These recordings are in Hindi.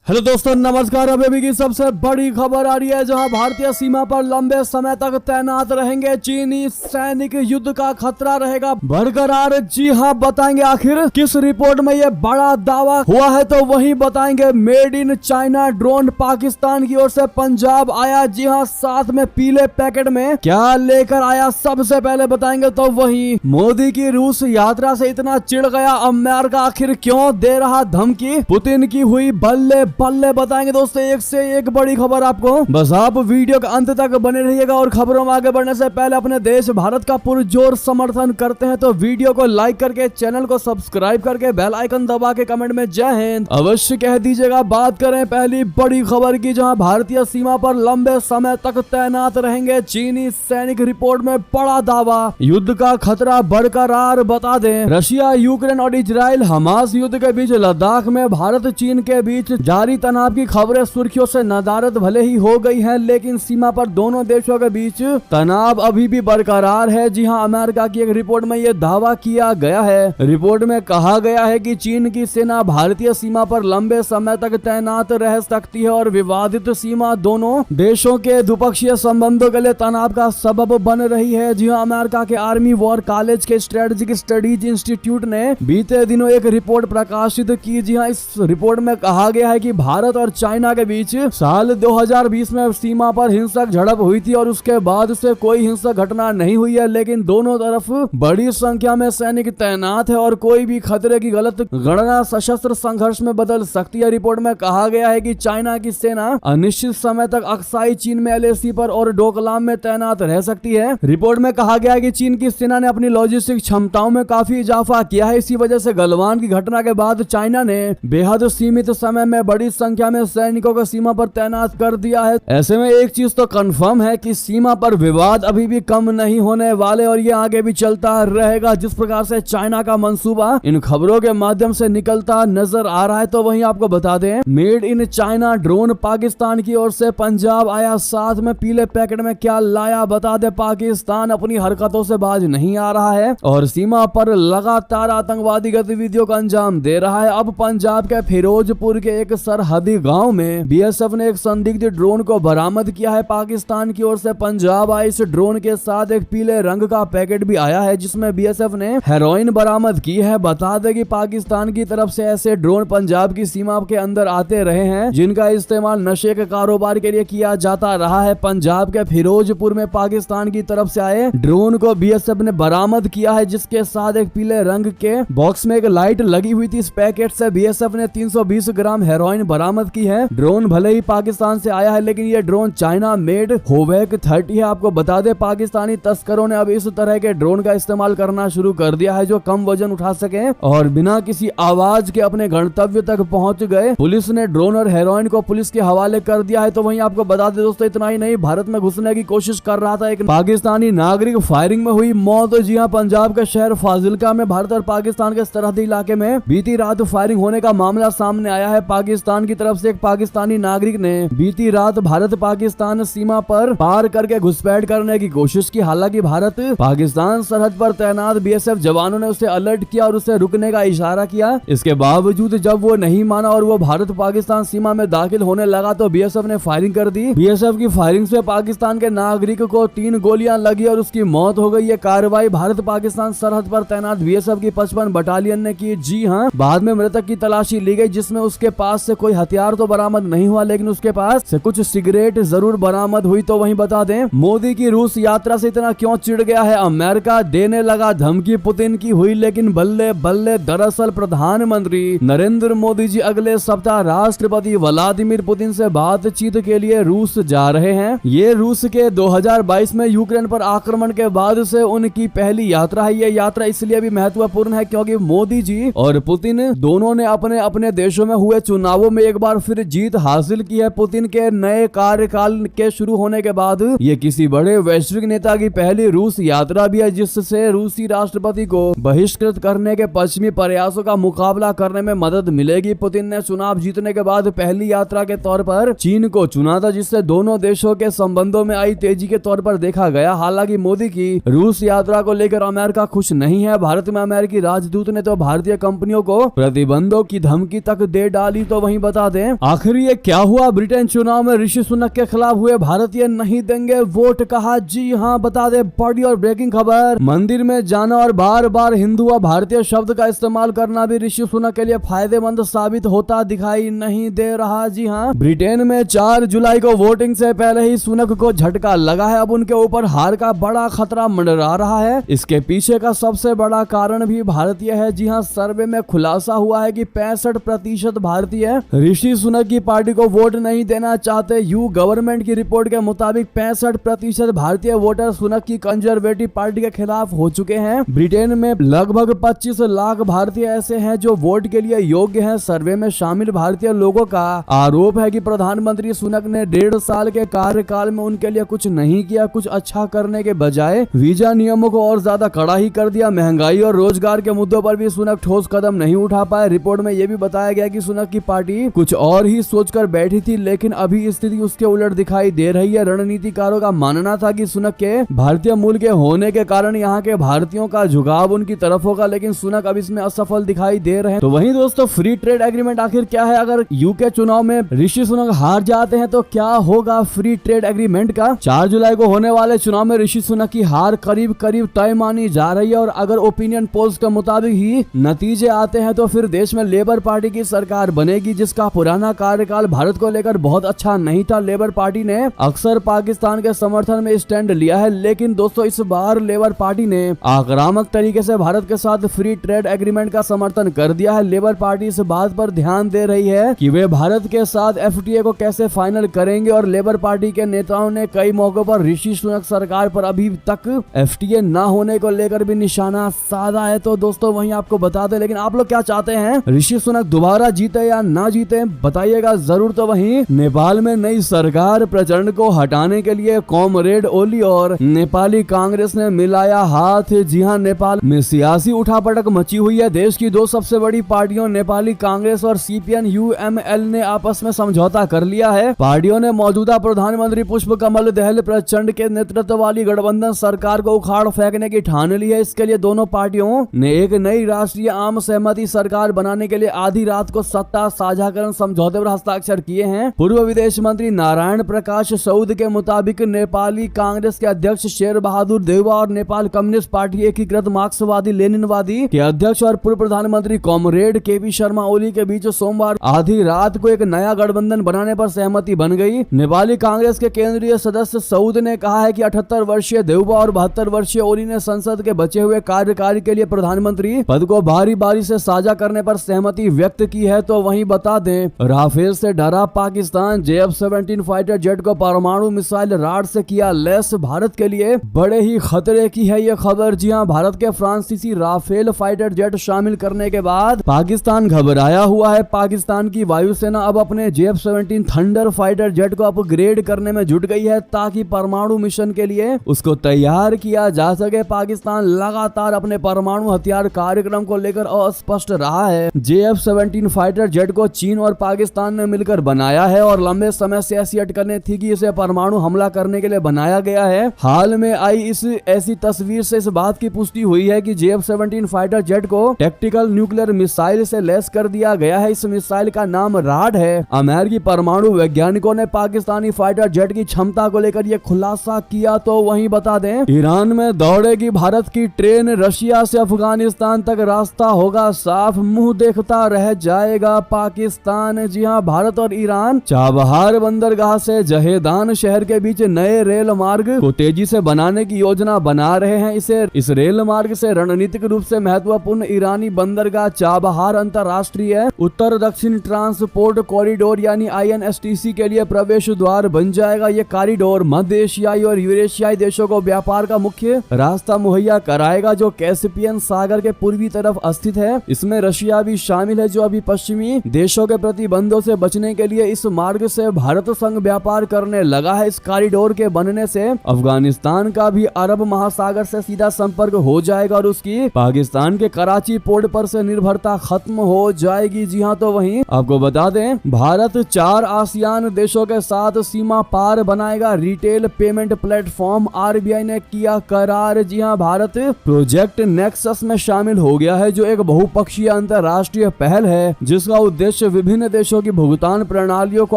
हेलो दोस्तों, नमस्कार। अभी की सबसे बड़ी खबर आ रही है, जहां भारतीय सीमा पर लंबे समय तक तैनात रहेंगे चीनी सैनिक। युद्ध का खतरा रहेगा बरकरार। जी हां, बताएंगे आखिर किस रिपोर्ट में ये बड़ा दावा हुआ है, तो वही बताएंगे। Made in China drone Pakistan की ओर से पंजाब आया। जी हां, साथ में पीले पैकेट में क्या लेकर आया, सबसे पहले बताएंगे। तो वही मोदी की रूस यात्रा से इतना चिढ़ गया अमेरिका, आखिर क्यों दे रहा धमकी। पुतिन की हुई बल्ले बल्ले, बताएंगे दोस्तों। एक से एक बड़ी खबर आपको, बस आप वीडियो के अंत तक बने रहिएगा। और खबरों में आगे बढ़ने से पहले अपने देश भारत का पुरजोर समर्थन करते हैं तो वीडियो को लाइक करके, चैनल को सब्सक्राइब करके, बेल आइकन दबा के कमेंट में जय हिंद अवश्य कह दीजिएगा। बात करें पहली बड़ी खबर की, जहां भारतीय सीमा पर लंबे समय तक तैनात रहेंगे चीनी सैनिक। रिपोर्ट में बड़ा दावा, युद्ध का खतरा बरकरार। बता दें, रशिया, यूक्रेन और इजराइल हमास युद्ध के बीच लद्दाख में भारत चीन के बीच जारी तनाव की खबरें सुर्खियों से नदारद भले ही हो गई हैं, लेकिन सीमा पर दोनों देशों के बीच तनाव अभी भी बरकरार है। जी हां, अमेरिका की एक रिपोर्ट में यह दावा किया गया है। रिपोर्ट में कहा गया है कि चीन की सेना भारतीय सीमा पर लंबे समय तक तैनात रह सकती है और विवादित सीमा दोनों देशों के द्विपक्षीय संबंधों के लिए तनाव का सबब बन रही है। जी हां, अमेरिका के आर्मी वॉर कॉलेज के स्ट्रेटेजिक स्टडीज इंस्टीट्यूट ने बीते दिनों एक रिपोर्ट प्रकाशित की। जी हां, इस रिपोर्ट में कहा गया है कि भारत और चाइना के बीच साल 2020 में सीमा पर हिंसक झड़प हुई थी और उसके बाद से कोई हिंसक घटना नहीं हुई है, लेकिन दोनों तरफ बड़ी संख्या में सैनिक तैनात है और कोई भी खतरे की गलत गणना सशस्त्र संघर्ष में बदल सकती है। रिपोर्ट में कहा गया है कि चाइना की सेना अनिश्चित समय तक अक्साई चीन में एलएसी पर और डोकलाम में तैनात रह सकती है। रिपोर्ट में कहा गया है कि चीन की सेना ने अपनी लॉजिस्टिक क्षमताओं में काफी इजाफा किया है। इसी वजह से गलवान की घटना के बाद चाइना ने बेहद सीमित समय में बड़ी संख्या में सैनिकों को सीमा पर तैनात कर दिया है। ऐसे में एक चीज तो कंफर्म है कि सीमा पर विवाद अभी भी कम नहीं होने वाले और ये आगे भी चलता रहेगा। जिस प्रकार से चाइना का मंसूबा इन खबरों के माध्यम से निकलता नजर आ रहा है, तो वहीं आपको बता दें, made in China drone Pakistan की ओर से पंजाब आया। साथ में पीले पैकेट में क्या लाया, बता दे। पाकिस्तान अपनी हरकतों से बाज नहीं आ रहा है और सीमा पर लगातार आतंकवादी गतिविधियों का अंजाम दे रहा है। अब पंजाब के फिरोजपुर के एक सरहदी गांव में बीएसएफ ने एक संदिग्ध ड्रोन को बरामद किया है। पाकिस्तान की ओर से पंजाब आई इस ड्रोन के साथ एक पीले रंग का पैकेट भी आया है, जिसमें बीएसएफ ने हेरोइन बरामद की है। बता दें कि पाकिस्तान की तरफ से ऐसे ड्रोन पंजाब की सीमा के अंदर आते रहे हैं, जिनका इस्तेमाल नशे के कारोबार के लिए किया जाता रहा है। पंजाब के फिरोजपुर में पाकिस्तान की तरफ से आए ड्रोन को बीएसएफ ने बरामद किया है, जिसके साथ एक पीले रंग के बॉक्स में एक लाइट लगी हुई थी। इस पैकेट से बीएसएफ ने 320 ग्राम हेरोइन बरामद की है। ड्रोन भले ही पाकिस्तान से आया है, लेकिन ये ड्रोन चाइना मेड होवेक 30 है। आपको बता दें, पाकिस्तानी तस्करों ने अब इस तरह के ड्रोन का इस्तेमाल करना शुरू कर दिया है, जो कम वजन उठा सके और बिना किसी आवाज के अपने गंतव्य तक पहुंच गए। पुलिस ने ड्रोन और हेरोइन को पुलिस के हवाले कर दिया है। तो वहीं आपको बता दें दोस्तों, इतना ही नहीं, भारत में घुसने की कोशिश कर रहा था एक पाकिस्तानी नागरिक, फायरिंग में हुई मौत। जी हां, पंजाब के शहर फाजिलका में भारत और पाकिस्तान के सरहदी इलाके में बीती रात फायरिंग होने का मामला सामने आया है। पाकिस्तान की तरफ से एक पाकिस्तानी नागरिक ने बीती रात भारत पाकिस्तान सीमा पर पार करके घुसपैठ करने की कोशिश की। हालांकि भारत पाकिस्तान सरहद पर तैनात बीएसएफ जवानों ने उसे अलर्ट किया और उसे रुकने का इशारा किया। इसके बावजूद जब वो नहीं माना और वो भारत पाकिस्तान सीमा में दाखिल होने लगा, तो बीएसएफ ने फायरिंग कर दी। बीएसएफ की फायरिंग से पाकिस्तान के नागरिक को 3 गोलियां लगी और उसकी मौत हो गई। ये कार्रवाई भारत पाकिस्तान सरहद पर तैनात बीएसएफ की 55 बटालियन ने की। जी हाँ, बाद में मृतक की तलाशी ली गई, जिसमें उसके पास से कोई हथियार तो बरामद नहीं हुआ, लेकिन उसके पास से कुछ सिगरेट जरूर बरामद हुई। तो वहीं बता दें, मोदी की रूस यात्रा से इतना क्यों चिढ़ गया है अमेरिका, देने लगा धमकी पुतिन की हुई लेकिन बल्ले बल्ले। दरअसल प्रधानमंत्री नरेंद्र मोदी जी अगले सप्ताह राष्ट्रपति व्लादिमीर पुतिन से बातचीत के लिए रूस जा रहे हैं। ये रूस के 2022 में यूक्रेन पर आक्रमण के बाद से उनकी पहली यात्रा है। ये यात्रा इसलिए भी महत्वपूर्ण है क्योंकि मोदी जी और पुतिन दोनों ने अपने अपने देशों में हुए चुनावों में एक बार फिर जीत हासिल की है। पुतिन के नए कार्यकाल के शुरू होने के बाद ये किसी बड़े वैश्विक नेता की पहली रूस यात्रा भी है, जिससे रूसी राष्ट्रपति को बहिष्कृत करने के पश्चिमी प्रयासों का मुकाबला करने में मदद मिलेगी। पुतिन ने चुनाव जीतने के बाद पहली यात्रा के तौर पर चीन को चुना था, जिससे दोनों देशों के संबंधों में आई तेजी के तौर पर देखा गया। हालांकि मोदी की रूस यात्रा को लेकर अमेरिका खुश नहीं है। भारत में अमेरिकी राजदूत ने तो भारतीय कंपनियों को प्रतिबंधों की धमकी तक दे डाली। तो वहीं वहीं बता दें आखिर ये क्या हुआ, ब्रिटेन चुनाव में ऋषि सुनक के खिलाफ हुए भारतीय नहीं देंगे वोट, कहा। जी हां, बता दें बड़ी और ब्रेकिंग खबर, मंदिर में जाना और बार बार हिंदू व भारतीय शब्द का इस्तेमाल करना भी ऋषि सुनक के लिए फायदेमंद साबित होता दिखाई नहीं दे रहा। जी हां, ब्रिटेन में 4 जुलाई को वोटिंग से पहले ही सुनक को झटका लगा है। अब उनके ऊपर हार का बड़ा खतरा मंडरा रहा है। इसके पीछे का सबसे बड़ा कारण भी भारतीय है। जी हां, सर्वे में खुलासा हुआ है कि 65% भारतीय ऋषि सुनक की पार्टी को वोट नहीं देना चाहते। यू गवर्नमेंट की रिपोर्ट के मुताबिक 65% भारतीय वोटर सुनक की कंजर्वेटिव पार्टी के खिलाफ हो चुके हैं। ब्रिटेन में लगभग 25 लाख भारतीय ऐसे हैं जो वोट के लिए योग्य हैं। सर्वे में शामिल भारतीय लोगों का आरोप है कि प्रधानमंत्री सुनक ने 1.5 साल के कार्यकाल में उनके लिए कुछ नहीं किया। कुछ अच्छा करने के बजाय वीजा नियमों को और ज्यादा कड़ा ही कर दिया। महंगाई और रोजगार के मुद्दों पर भी सुनक ठोस कदम नहीं उठा पाए। रिपोर्ट में यह भी बताया गया कि सुनक की पार्टी कुछ और ही सोचकर बैठी थी, लेकिन अभी स्थिति उसके उलट दिखाई दे रही है। रणनीतिकारों का मानना था कि सुनक के भारतीय मूल के होने के कारण यहाँ के भारतीयों का झुकाव उनकी तरफ होगा, लेकिन सुनक अब इसमें असफल दिखाई दे रहे हैं। तो वहीं दोस्तों, फ्री ट्रेड एग्रीमेंट आखिर क्या है? अगर यूके चुनाव में ऋषि सुनक हार जाते हैं तो क्या होगा फ्री ट्रेड एग्रीमेंट का? 4 जुलाई को होने वाले चुनाव में ऋषि सुनक की हार करीब करीब तय मानी जा रही है और अगर ओपिनियन पोल्स के मुताबिक ही नतीजे आते हैं तो फिर देश में लेबर पार्टी की सरकार बनेगी, जिसका पुराना कार्यकाल भारत को लेकर बहुत अच्छा नहीं था। लेबर पार्टी ने अक्सर पाकिस्तान के समर्थन में स्टैंड लिया है, लेकिन दोस्तों इस बार लेबर पार्टी ने आक्रामक तरीके से भारत के साथ फ्री ट्रेड एग्रीमेंट का समर्थन कर दिया है। लेबर पार्टी इस बात पर ध्यान दे रही है कि वे भारत के साथ एफटीए को कैसे फाइनल करेंगे और लेबर पार्टी के नेताओं ने कई मौकों पर ऋषि सुनक सरकार पर अभी तक एफटीए न होने को लेकर भी निशाना साधा है। तो दोस्तों वहीं आपको बता दें, लेकिन आप लोग क्या चाहते हैं, ऋषि सुनक दोबारा जीते या ना जीते, बताइएगा जरूर। तो वहीं नेपाल में नई सरकार प्रचंड को हटाने के लिए कॉमरेड ओली और नेपाली कांग्रेस ने मिलाया हाथ। जी हां, नेपाल में सियासी उठापटक मची हुई है। देश की 2 सबसे बड़ी पार्टियों नेपाली कांग्रेस और सीपीएन यूएमएल ने आपस में समझौता कर लिया है। पार्टियों ने मौजूदा प्रधानमंत्री पुष्प कमल दहल प्रचंड के नेतृत्व वाली गठबंधन सरकार को उखाड़ फेंकने की ठान ली है। इसके लिए दोनों पार्टियों ने एक नई राष्ट्रीय आम सहमति सरकार बनाने के लिए आधी रात को सत्ता साझाकरण समझौते पर हस्ताक्षर किए हैं। पूर्व विदेश मंत्री नारायण प्रकाश सऊद के मुताबिक नेपाली कांग्रेस के अध्यक्ष शेर बहादुर देउवा और नेपाल कम्युनिस्ट पार्टी एकीकृत मार्क्सवादी लेनिनवादी के अध्यक्ष और पूर्व प्रधानमंत्री कॉमरेड केपी शर्मा ओली के बीच सोमवार आधी रात को एक नया गठबंधन बनाने पर सहमति बन गई। नेपाली कांग्रेस के केंद्रीय सदस्य सऊद ने कहा है कि 78 वर्षीय देउवा और 72 वर्षीय ओली ने संसद के बचे हुए कार्यकाल के लिए प्रधानमंत्री पद को बारी बारी से साझा करने पर सहमति व्यक्त की है। तो वहीं बता दें, राफेल से डरा पाकिस्तान, JF-17 फाइटर जेट को परमाणु मिसाइल राड से किया लैस, भारत के लिए बड़े ही खतरे की है ये खबर। जी हां, भारत के फ्रांसीसी राफेल फाइटर जेट शामिल करने के बाद पाकिस्तान घबराया हुआ है। पाकिस्तान की वायुसेना अब अपने JF-17 थंडर फाइटर जेट को अपग्रेड करने में जुट गई है ताकि परमाणु मिशन के लिए उसको तैयार किया जा सके। पाकिस्तान लगातार अपने परमाणु हथियार कार्यक्रम को लेकर अस्पष्ट रहा है। JF-17 फाइटर जेट को चीन और पाकिस्तान ने मिलकर बनाया है और लंबे समय से ऐसी अटकलें थी कि इसे परमाणु हमला करने के लिए बनाया गया है। हाल में आई इस ऐसी तस्वीर से इस बात की पुष्टि हुई है कि JF-17 फाइटर जेट को टैक्टिकल न्यूक्लियर मिसाइल से लैस कर दिया गया है। इस मिसाइल का नाम राड है। अमेरिकी परमाणु वैज्ञानिकों ने पाकिस्तानी फाइटर जेट की क्षमता को लेकर यह खुलासा किया। तो वहीं बता दें, ईरान में दौड़ेगी भारत की ट्रेन, रशिया से अफगानिस्तान तक रास्ता होगा साफ, मुंह देखता रह जाएगा पाकिस्तान। जी हां, भारत और ईरान चाबहार बंदरगाह से जहेदान शहर के बीच नए रेल मार्ग को तेजी से बनाने की योजना बना रहे हैं। इस रेल मार्ग से रणनीतिक रूप से महत्वपूर्ण ईरानी बंदरगाह चाबहार अंतरराष्ट्रीय उत्तर दक्षिण ट्रांसपोर्ट कॉरिडोर यानी INSTC के लिए प्रवेश द्वार बन जाएगा। ये कॉरिडोर मध्य एशियाई और यूरेशियाई देशों को व्यापार का मुख्य रास्ता मुहैया कराएगा जो कैस्पियन सागर के पूर्वी तरफ स्थित है। इसमें रशिया भी शामिल है जो अभी पश्चिमी देशों के प्रतिबंधों से बचने के लिए इस मार्ग से भारत संग व्यापार करने लगा है। इस कॉरिडोर के बनने से अफगानिस्तान का भी अरब महासागर से सीधा संपर्क हो जाएगा और उसकी पाकिस्तान के कराची पोर्ट पर से निर्भरता खत्म हो जाएगी। जी हां, तो वहीं आपको बता दें, भारत 4 आसियान देशों के साथ सीमा पार बनाएगा रिटेल पेमेंट प्लेटफॉर्म, RBI ने किया करार। जी हां, भारत प्रोजेक्ट नेक्सस में शामिल हो गया है जो एक बहुपक्षीय अंतरराष्ट्रीय पहल है जिसका उद्देश्य विभिन्न देशों की भुगतान प्रणालियों को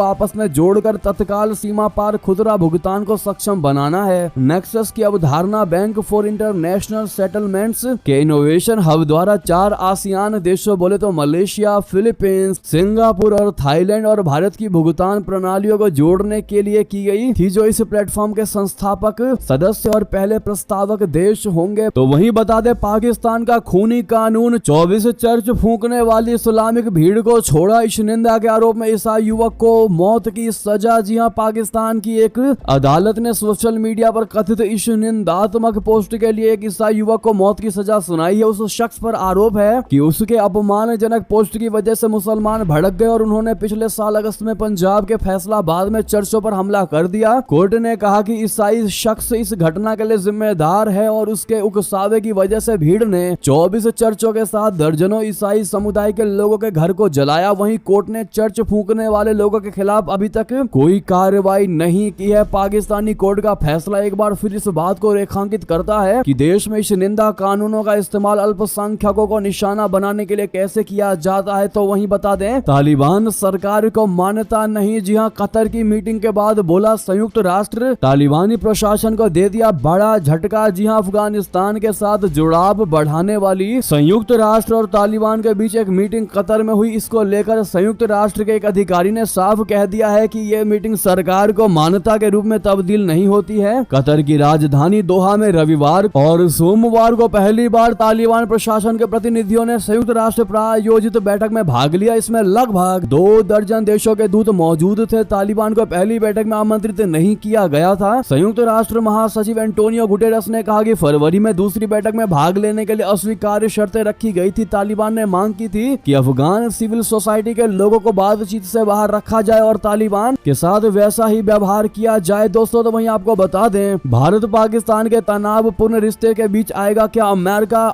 आपस में जोड़कर तत्काल सीमा पार खुदरा भुगतान को सक्षम बनाना है। नेक्सस की अवधारणा बैंक फॉर इंटरनेशनल सेटलमेंट्स के इनोवेशन हब द्वारा 4 आसियान देशों बोले तो मलेशिया, फिलीपींस, सिंगापुर और थाईलैंड और भारत की भुगतान प्रणालियों को जोड़ने के लिए की गई थी, जो इस प्लेटफॉर्म के संस्थापक सदस्य और पहले प्रस्तावक देश होंगे। तो वहीं बता दे, पाकिस्तान का खूनी कानून 24 चर्च फूंकने वाली इस्लामिक भीड़ को छोड़ा। इस निंदा के आरोप में ईसाई युवक को मौत की सजा। जी हां, पाकिस्तान की एक अदालत ने सोशल मीडिया पर कथित इस निंदात्मक पोस्ट के लिए एक ईसाई युवक को मौत की सजा सुनाई है। उस शख्स पर आरोप है कि उसके अपमानजनक पोस्ट की वजह से मुसलमान भड़क गए और उन्होंने पिछले साल अगस्त में पंजाब के फैसलाबाद में चर्चों पर हमला कर दिया। कोर्ट ने कहा कि ईसाई शख्स इस घटना के लिए जिम्मेदार है और उसके उकसावे की वजह से भीड़ ने 24 चर्चों के साथ दर्जनों ईसाई समुदाय के लोगों के घर को जलाया। वहीं कोर्ट ने चर्च फूंकने वाले लोगों के खिलाफ अभी तक कोई कार्रवाई नहीं की है। पाकिस्तानी कोर्ट का फैसला एक बार फिर इस बात को रेखांकित करता है कि देश में इस निंदा कानूनों का इस्तेमाल अल्पसंख्यकों को निशाना बनाने के लिए कैसे किया जाता है। तो वहीं बता दें, तालिबान सरकार को मान्यता नहीं। जी हां, कतर की मीटिंग के बाद बोला संयुक्त राष्ट्र, तालिबानी प्रशासन को दे दिया बड़ा झटका। जी हां, अफगानिस्तान के साथ जुड़ाव बढ़ाने वाली संयुक्त राष्ट्र और तालिबान के बीच एक मीटिंग कतर में हुई। इसको लेकर संयुक्त राष्ट्र के एक अधिकारी ने साफ कह दिया है कि यह मीटिंग सरकार को मान्यता के रूप में तब्दील नहीं होती है। कतर की राजधानी दोहा में रविवार और सोमवार को पहली बार तालिबान प्रशासन के प्रतिनिधियों ने संयुक्त राष्ट्र प्रायोजित बैठक में भाग लिया। इसमें लगभग 2 दर्जन देशों के दूत मौजूद थे। तालिबान को पहली बैठक में आमंत्रित नहीं किया गया था। संयुक्त राष्ट्र महासचिव एंटोनियो गुटेरस ने कहा कि फरवरी में दूसरी बैठक में भाग लेने के लिए अस्वीकार्य शर्तें रखी गई थी। तालिबान ने मांग की थी कि अफगान सिविल सोसाइटी के लोगों को बातचीत से बाहर रखा जाए और तालिबान के साथ वैसा ही व्यवहार किया जाए। दोस्तों, तो वहीं आपको बता दें, भारत पाकिस्तान के तनावपूर्ण रिश्ते के बीच आएगा क्या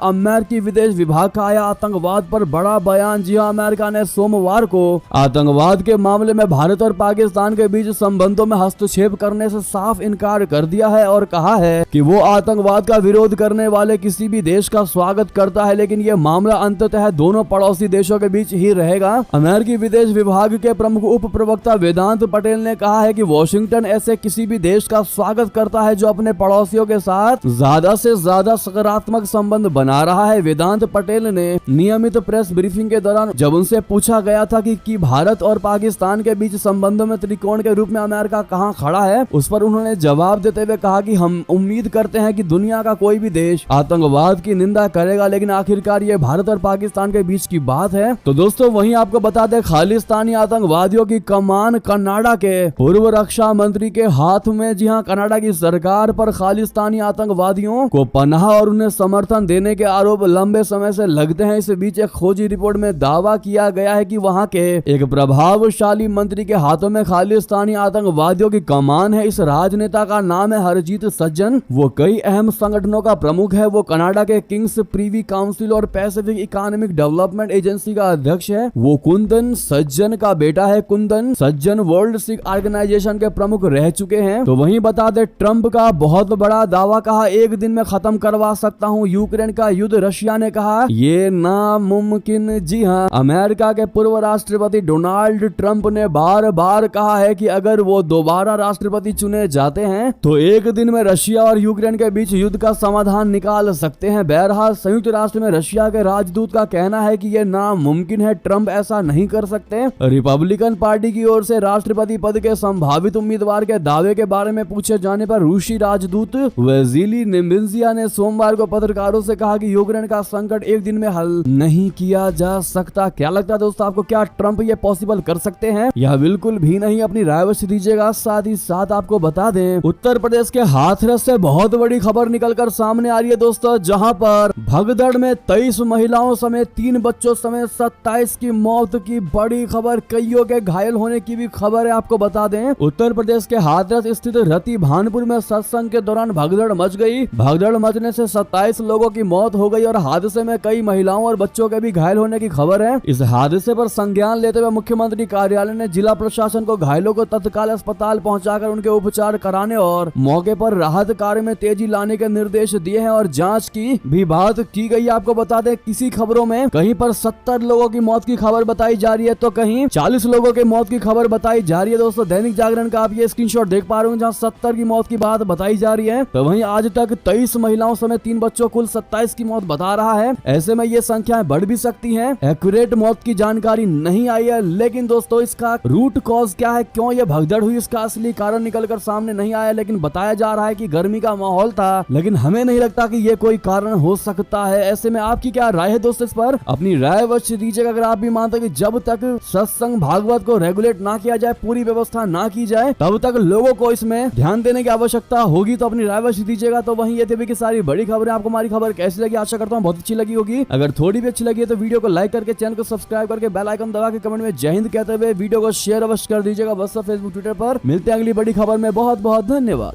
अमेरिकी विदेश विभाग का आया आतंकवाद पर बड़ा बयान। जी हां, अमेरिका ने सोमवार को आतंकवाद के मामले में भारत और पाकिस्तान के बीच संबंधों में हस्तक्षेप करने से साफ इनकार कर दिया है और कहा है कि वो आतंकवाद का विरोध करने वाले किसी भी देश का स्वागत करता है, लेकिन यह मामला अंततः दोनों पड़ोसी देशों के बीच ही रहेगा। अमेरिकी विदेश विभाग के प्रमुख उप प्रवक्ता वेदांत पटेल ने कहा है कि वॉशिंगटन ऐसे किसी भी देश का स्वागत करता है जो अपने पड़ोसियों के साथ ज्यादा से ज्यादा सकारात्मक संबंध बना रहा है। वेदांत पटेल ने नियमित प्रेस ब्रीफिंग के दौरान जब उनसे पूछा गया था कि भारत और पाकिस्तान के बीच संबंधों में त्रिकोण के रूप में अमेरिका कहां खड़ा है, उस पर उन्होंने जवाब देते हुए कहा कि हम उम्मीद करते हैं कि दुनिया का कोई भी देश आतंकवाद की निंदा करेगा, लेकिन आखिरकार ये भारत और पाकिस्तान के बीच की बात है। तो दोस्तों, वहीं आपको बता दें, खालिस्तानी आतंकवादियों की कमान कनाडा के पूर्व रक्षा मंत्री के हाथ में। जी हां, कनाडा की सरकार पर खालिस्तानी आतंकवादियों को पनाह और उन्हें समर्थन देने के आरोप लंबे समय से लगते हैं। इस बीच एक खोजी रिपोर्ट में दावा किया गया है कि वहां के एक प्रभावशाली मंत्री के हाथों में खालिस्तानी आतंकवादियों की कमान है। इस राजनेता का नाम है हरजीत सज्जन। वो कई अहम संगठनों का प्रमुख है। वो कनाडा के किंग्स प्रीवी काउंसिल और पैसिफिक इकोनॉमिक डेवलपमेंट एजेंसी का अध्यक्ष है। वो कुंदन सज्जन का बेटा है। कुंदन सज्जन वर्ल्ड सिख ऑर्गेनाइजेशन के प्रमुख रह चुके हैं। तो वहीं बता दे, ट्रंप का बहुत बड़ा दावा, कहा 1 दिन में खत्म करवा सकता हूं यूक्रेन का युद्ध। रशिया ने कहा ये नामुमकिन। जी हां, अमेरिका के पूर्व राष्ट्रपति डोनाल्ड ट्रंप ने बार बार कहा है कि अगर वो दोबारा राष्ट्रपति चुने जाते हैं तो 1 दिन में रशिया और यूक्रेन के बीच युद्ध का समाधान निकाल सकते हैं। बहरहाल, संयुक्त राष्ट्र में रशिया के राजदूत का कहना है कि यह नामुमकिन है, ट्रंप ऐसा नहीं कर सकते। रिपब्लिकन पार्टी की ओर से राष्ट्रपति पद के संभावित उम्मीदवार के दावे के बारे में पूछे जाने पर रूसी राजदूत वजीली निम्बिंजिया ने सोमवार को पत्रकारों से कहा कि यूक्रेन का संकट 1 दिन में हल नहीं किया जा सकता। क्या लगता है दोस्तों आपको, क्या ट्रंप ये पॉसिबल कर सकते हैं? यह बिल्कुल भी नहीं। अपनी राय अवश्य दीजिएगा। साथ ही साथ आपको बता दें, उत्तर प्रदेश के हाथरस से बहुत बड़ी खबर निकलकर सामने आ रही है दोस्तों, जहां पर भगदड़ में 23 महिलाओं समेत 3 बच्चों समेत 27 की मौत की बड़ी खबर। कईयों के घायल होने की भी खबर है। आपको बता दें, उत्तर प्रदेश के हाथरस स्थित रति भानपुर में सत्संग के दौरान भगदड़ मच गई। भगदड़ मचने से 27 लोगों की मौत हो गई और हादसे में कई महिलाओं और बच्चों के भी घायल होने की खबर है। इस हादसे पर संज्ञान लेते हुए मुख्यमंत्री कार्यालय ने जिला प्रशासन को घायलों को तत्काल अस्पताल पहुंचाकर उनके उपचार कराने और मौके पर राहत कार्य में तेजी लाने के निर्देश दिए हैं और जांच की भी बात की गई। आपको बता दें, किसी खबरों में कहीं पर 70 लोगों की मौत की खबर बताई बताई जा रही है तो कहीं 40 लोगों के मौत की खबर बताई जा रही है। दोस्तों दैनिक जागरण का आप ये स्क्रीनशॉट देख पा रहे हो जहाँ 70 की मौत की बात बताई जा रही है, तो वहीं आज तक 23 महिलाओं समेत 3 बच्चों कुल 27 की मौत बता रहा है। ऐसे में ये संख्याएं बढ़ भी सकती हैं। एक्यूरेट मौत की जानकारी नहीं आई है, लेकिन दोस्तों इसका रूट कॉज क्या है, क्यों ये भगदड़ हुई, इसका असली कारण निकलकर सामने नहीं आया। लेकिन बताया जा रहा है कि गर्मी का माहौल था, लेकिन हमें नहीं लगता कि ये कोई कारण हो सकता है। ऐसे में आपकी क्या राय है दोस्तों, इस पर अपनी राय अवश्य दीजिएगा। अगर आप भी मानते हैं कि जब तक सत्संग भागवत को रेगुलेट ना किया जाए, पूरी व्यवस्था ना की जाए, तब तक लोगों को इसमें ध्यान देने की आवश्यकता होगी, तो अपनी राय अवश्य दीजिएगा। तो वहीं ये थी कि सारी बड़ी खबरें। आपको हमारी खबर कैसी लगी, आशा करता हूँ बहुत अच्छी लगी होगी। अगर थोड़ी भी अच्छी लगी है तो वीडियो को लाइक करके, चैनल को सब्सक्राइब करके, बेल आइकन दबा के कमेंट में जय हिंद कहते हुए वीडियो को शेयर अवश्य कर दीजिएगा। बस फेसबुक ट्विटर पर। मिलते हैं अगली बड़ी खबर में। बहुत बहुत धन्यवाद।